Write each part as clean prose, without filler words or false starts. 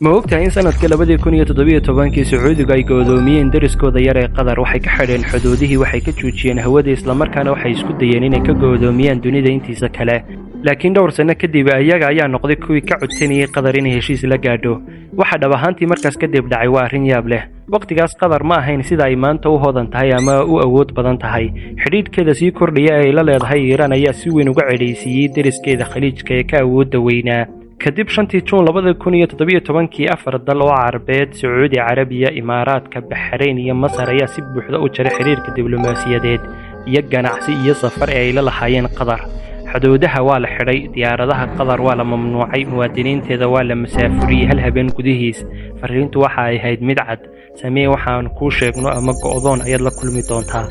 ma ogtahay in sanadka 2017 Sacuudiga ay go'doomiyeen dariskooda yar ee Qatar waxay ka xidheen xuduudihii waxay ka joojiyeen hawada isla markaana waxay isku dayeen inay ka go'doomiyaan dunida intiisa kale laakiin dhowr sano kadib ayaga ayaa noqday kuwii ka codsanayay Qatar inay heshiis la gaadho waxa dhab ahaantii markaas kadib dhacay waa arrin yaab leh waqtigaas Qatar ma ahayn sida ay maanta u hodan tahay ama u awood badan tahay xidhiidhkeeda sii kordhiya ay la leedahay Iiraan ayaa si weyn uga ceedeysiyay dariskeeda khaliijka ee ka awoodda weynaa kadib 5 Juun 2017 afar dal oo Carabeed Sacuudi Carabiya Imaaraadka Bahrain iyo Masar ayaa si buuxda u jaray xiriirka diblomaasiyadeed iyo ganacsi iyo safar ee ay la lahaayeen Qatar xuduudaha waa la xidhay diyaaradaha Qatar waa la mamnuucay muwaadiniinteeda waa la masaafuriyay hal habeen gudihiis fariintu waxa ay ahayd mid cad samee waxaan ku sheegno ama go'doon ayaad la kulmi doontaa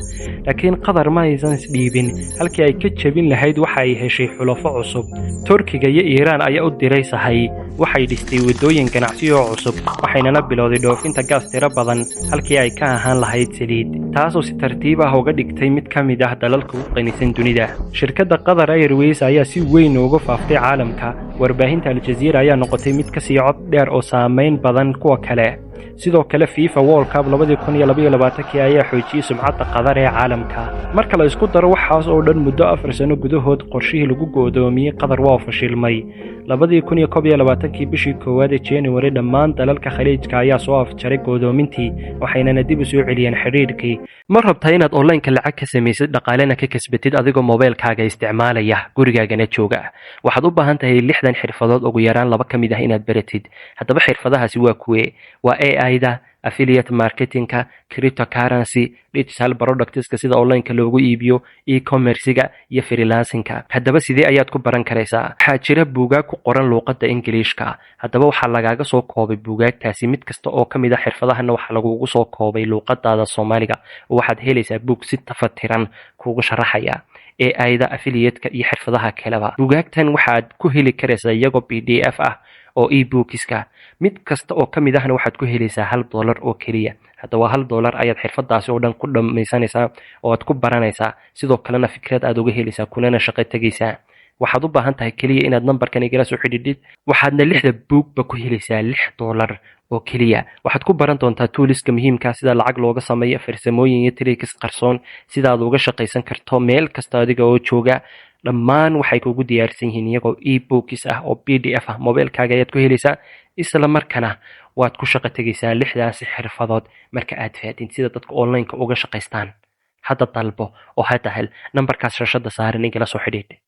laakiin Qatar ma aysan isdhiibin halkii ay ka jabin lahayd waxa ay heshay xulafo cusub Turkiga iyo Iiraan ayaa u diray sahay waxay dhistay wadooyin ganacsi oo cusub waxayna bilowday dhoofinta gaas tiro badan halkii ay ka ahaan lahayd saliid taasoo si tartiib ah uga dhigtay mid ka mid ah dalalka ugu qanisan dunida shirkadda Qatar Airways ayaa si weyn uga faaftay caalamka warbaahinta Al Jazeera ayaa noqotay mid ka sii cod dheer oo saameyn badan kuwa kale sidoo kale FIFA World Cup 2022 ayaa xoojiyay sumcadda Qatar ee caalamka marka la isku daro waxaas oo dhan muddo 4 sano gudahood qorshihii lagu go'doomiyay Qatar waa fashilmay 2021 bishii koowaad ee January dhammaan dalalka khaliijka ayaa soo afjaray go'doomintii waxayna dib u soo celiyeen xiriirkii ma rabtaa inaad online-ka lacag ka samaysid dhaqaalena ka kasbatid adigoo mobilkaaga isticmaalaya gurigaagana jooga waxaad u baahan tahay 60 xirfadood ugu yaraan laba kamid ah inaad baratid haddaba xirfadahaasi waa kuwee waa AI-da affiliate marketingka cryptocurrency digital products sida online-ka loogu iibiyo e-commerce-ga iyo freelancing-ka haddaba sidee ayaad ku baran karaysaa waxa jira buugaag ku qoran luqadda Ingiriiska haddaba waxa lagaaga soo koobay buugaagtaasi mid kasta oo kamid ah xirfadahana waxa lagu soo koobay luqadda Soomaaliga waxaad helaysaa buug si tafatiran kuugu sharaxaya AI-da affiliate-ka iyo xirfadaha kaleba buugaagtan waxaad ku heli karaysaa iyagoo PDF ah oo e-bookska mid kasta oo kamid ahna waxaad ku helaysaa $1 oo kaliya hadaba $1 ayaad xirfadaasi oo dhan ku dhamaysanaysaa oo aad ku baranaysaa sidoo kalena fikrad aad uga helaysaa kulana shaqo tagaysaa waxaad u baahan tahay kaliya inaad numberkan igala soo xidhiidhid waxaadna 6 buugba ku helaysaa $6 oo kaliya waxaad ku baran doontaa tooliska muhiimka sida lacag looga sameeyo farsamooyin iyo tricks qarsoon sida aad uga shaqaysan karto meel kasta adiga oo jooga dhammaan waxay kugu diyaarsan yihiin iyagoo e-books ah oo PDF ah mobilkaaga ayaad ku helaysaa isla markaana waad ku shaqo tagaysaa 6daas xirfadood marka aad fahatin sida dadka online-ka uga shaqaystaan hadda dalbo oo hada hel numberkaas shashada saaran igala soo xidhiidh